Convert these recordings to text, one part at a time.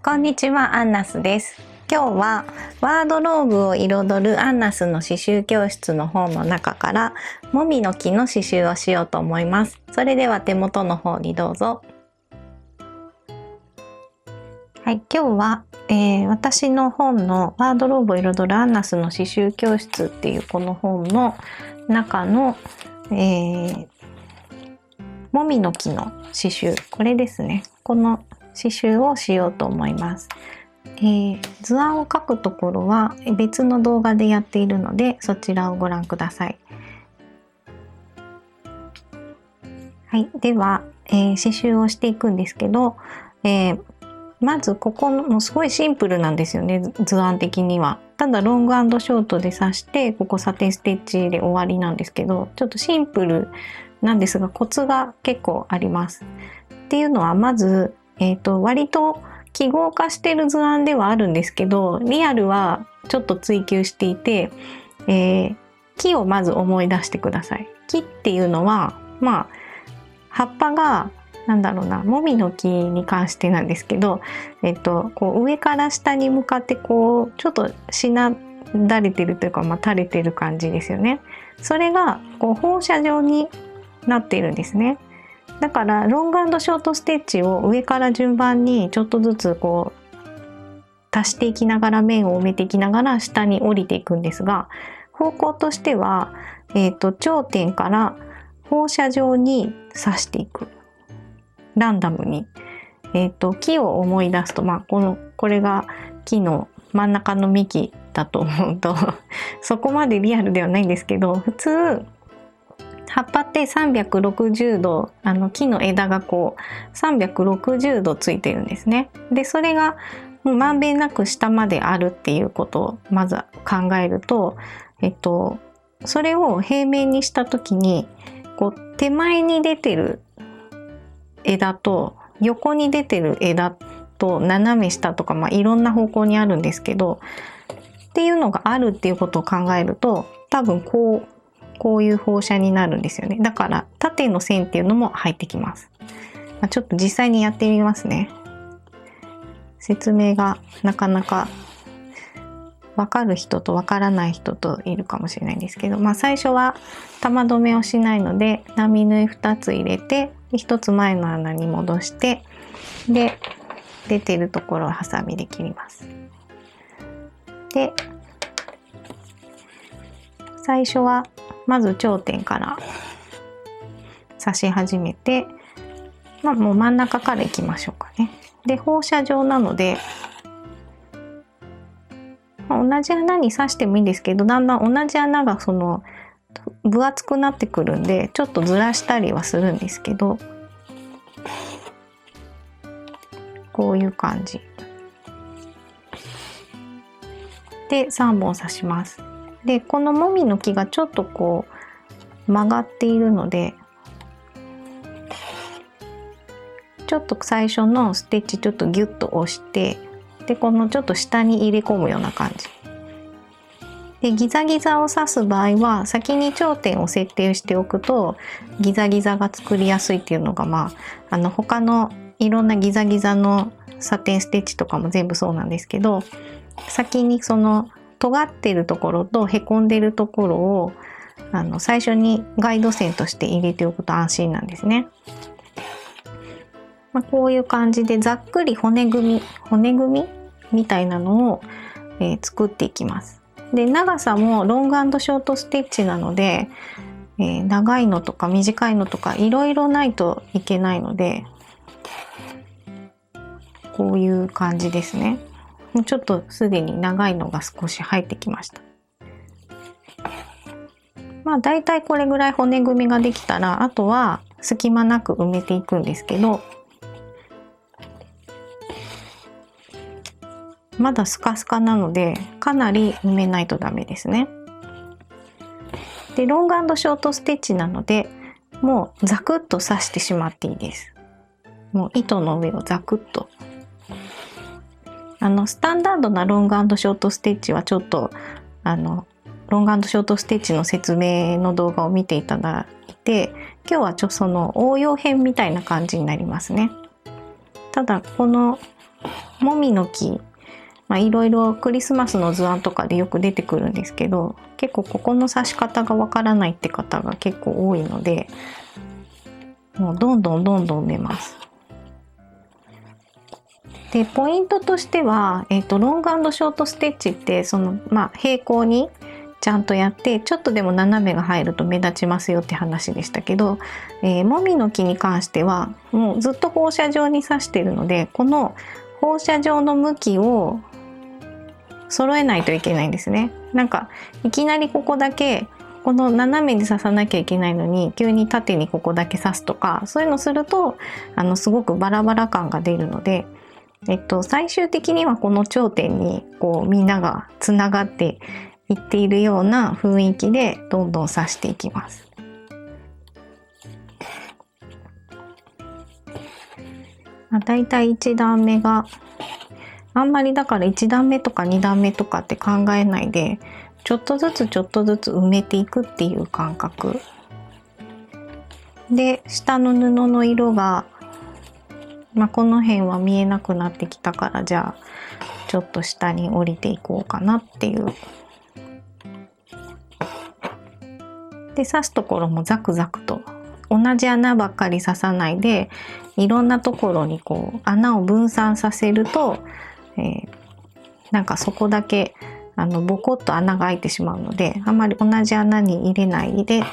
こんにちは、アンナスです。今日はワードローブを彩るアンナスの刺繍教室の本の中からもみの木の刺繍をしようと思います。それでは手元の方にどうぞ。はい、今日は、私の本のワードローブを彩るアンナスの刺繍教室っていうこの本の中の、もみの木の刺繍、これですね。この刺繍をしようと思います。図案を描くところは別の動画でやっているので、そちらをご覧ください。はい、では、刺繍をしていくんですけど、まずここのもうすごいシンプルなんですよね、図案的には。ただロング&ショートで刺して、ここサテンステッチで終わりなんですけど、ちょっとシンプルなんですがコツが結構あります。っていうのはまず、割と記号化してる図案ではあるんですけど、リアルはちょっと追求していて、木をまず思い出してください。木っていうのは、葉っぱがなんだろうな、もみの木に関してなんですけど、こう上から下に向かってこうちょっとしなだれてるというか、垂れてる感じですよね。それがこう放射状になっているんですね。だからロング&ショートステッチを上から順番にちょっとずつこう足していきながら、面を埋めていきながら下に降りていくんですが、方向としては、頂点から放射状に刺していく、ランダムに、木を思い出すと、これが木の真ん中の幹だと思うとそこまでリアルではないんですけど、普通葉っぱって360度、木の枝がこう360度ついてるんですね。でそれがもうまんべんなく下まであるっていうことをまず考えると、それを平面にした時にこう手前に出てる枝と横に出てる枝と斜め下とか、いろんな方向にあるんですけど、っていうのがあるっていうことを考えると、多分こういう放射になるんですよね。だから縦の線っていうのも入ってきます。ちょっと実際にやってみますね。説明がなかなか分かる人と分からない人といるかもしれないんですけど、最初は玉留めをしないので並縫い2つ入れて、1つ前の穴に戻して、で出てるところをハサミで切ります。で最初はまず頂点から刺し始めて、もう真ん中からいきましょうかね。で放射状なので、同じ穴に刺してもいいんですけど、だんだん同じ穴がその分厚くなってくるんで、ちょっとずらしたりはするんですけど、こういう感じで3本刺します。でこのもみの木がちょっとこう曲がっているので、ちょっと最初のステッチちょっとギュッと押して、でこのちょっと下に入れ込むような感じで、ギザギザを刺す場合は先に頂点を設定しておくとギザギザが作りやすいっていうのが、他のいろんなギザギザのサテンステッチとかも全部そうなんですけど、先にその尖ってるところとへこんでるところを最初にガイド線として入れておくと安心なんですね。こういう感じでざっくり骨組みみたいなのを、作っていきます。で長さもロング&ショートステッチなので、長いのとか短いのとかいろいろないといけないので、こういう感じですね。もうちょっとすでに長いのが少し入ってきました。だいたいこれぐらい骨組みができたら、あとは隙間なく埋めていくんですけど、まだスカスカなのでかなり埋めないとダメですね。でロング&ショートステッチなので、もうザクッと刺してしまっていいです。もう糸の上をザクッと。スタンダードなロング&ショートステッチはちょっとロング&ショートステッチの説明の動画を見ていただいて、今日はその応用編みたいな感じになりますね。ただこのもみの木、いろいろクリスマスの図案とかでよく出てくるんですけど、結構ここの刺し方がわからないって方が結構多いので、もうどんどん埋めます。でポイントとしては、ロング&ショートステッチって平行にちゃんとやって、ちょっとでも斜めが入ると目立ちますよって話でしたけど、もみの木に関してはもうずっと放射状に刺してるので、この放射状の向きを揃えないといけないんですね。なんかいきなりここだけこの斜めに刺さなきゃいけないのに急に縦にここだけ刺すとか、そういうのするとすごくバラバラ感が出るので、最終的にはこの頂点にこうみんながつながっていっているような雰囲気でどんどん刺していきます。だいたい1段目があんまり、だから1段目とか2段目とかって考えないで、ちょっとずつ埋めていくっていう感覚で、下の布の色が、この辺は見えなくなってきたから、じゃあちょっと下に降りていこうかなっていう。で刺すところもザクザクと同じ穴ばっかり刺さないで、いろんなところにこう穴を分散させると、なんかそこだけボコッと穴が開いてしまうので、あまり同じ穴に入れないで、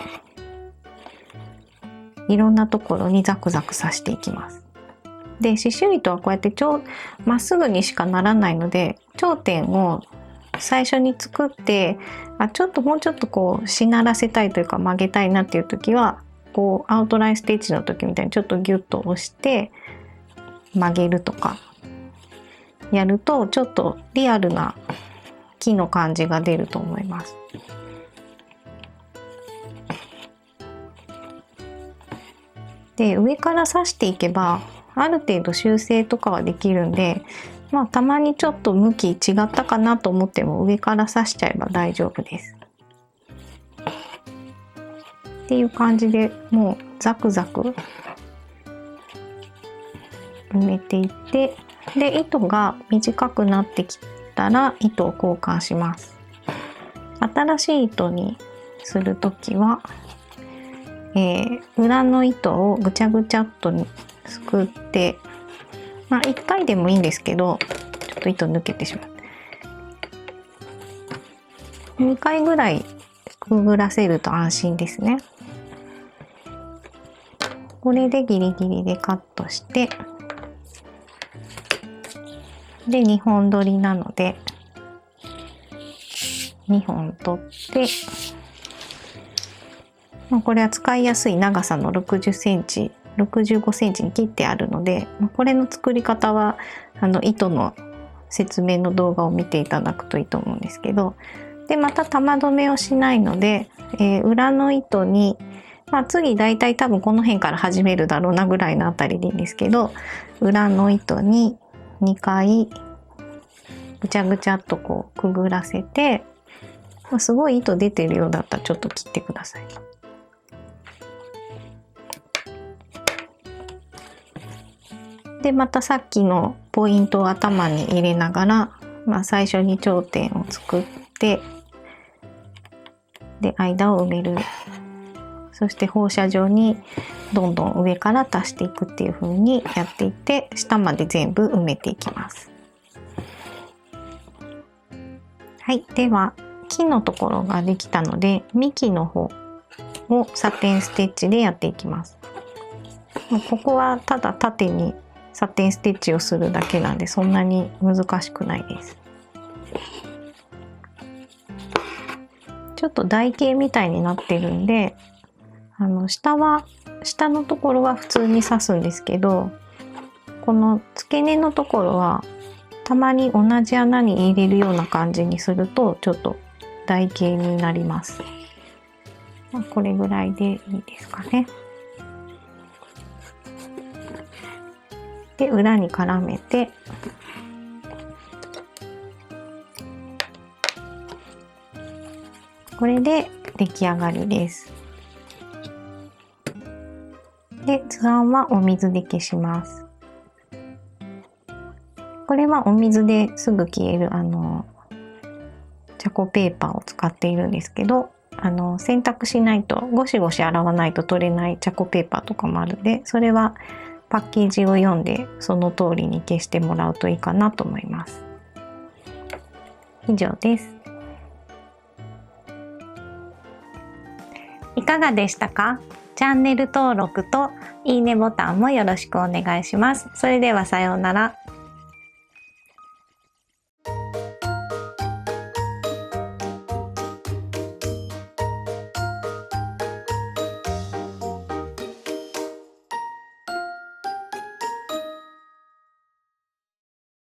いろんなところにザクザク刺していきます。で刺繍糸はこうやってまっすぐにしかならないので、頂点を最初に作って、もうちょっとこうしならせたいというか曲げたいなっていう時は、こうアウトラインステッチの時みたいにちょっとギュッと押して曲げるとかやると、ちょっとリアルな木の感じが出ると思います。で上から刺していけばある程度修正とかはできるんで、たまにちょっと向き違ったかなと思っても上から刺しちゃえば大丈夫です。っていう感じで、もうザクザク埋めていって、で糸が短くなってきたら糸を交換します。新しい糸にするときは、裏の糸をぐちゃぐちゃっとすくって、1回でもいいんですけど、ちょっと糸抜けてしまう。2回ぐらいくぐらせると安心ですね。これでギリギリでカットして、で2本取りなので2本取って、これは使いやすい長さの60センチ65センチに切ってあるので、これの作り方は糸の説明の動画を見ていただくといいと思うんですけど、でまた玉留めをしないので、裏の糸に、次だいたい多分この辺から始めるだろうなぐらいのあたりでいいんですけど、裏の糸に2回ぐちゃぐちゃっとこうくぐらせて、すごい糸出てるようだったらちょっと切ってください。でまたさっきのポイントを頭に入れながら、最初に頂点を作って、で間を埋める。そして放射状にどんどん上から足していくっていう風にやっていって、下まで全部埋めていきます。はい、では木のところができたので、幹の方をサテンステッチでやっていきます。ここはただ縦にサテンステッチをするだけなんで、そんなに難しくないです。ちょっと台形みたいになってるんで、下のところは普通に刺すんですけど、この付け根のところはたまに同じ穴に入れるような感じにするとちょっと台形になります。これぐらいでいいですかね。で裏に絡めて、これで出来上がりです。で図案はお水で消します。ここれはお水ですぐ消えるチャコペーパーを使っているんですけど、洗濯しないとゴシゴシ洗わないと取れないチャコペーパーとかもあるんで、それはパッケージを読んでその通りに消してもらうといいかなと思います。以上です。いかがでしたか？チャンネル登録といいねボタンもよろしくお願いします。それではさようなら。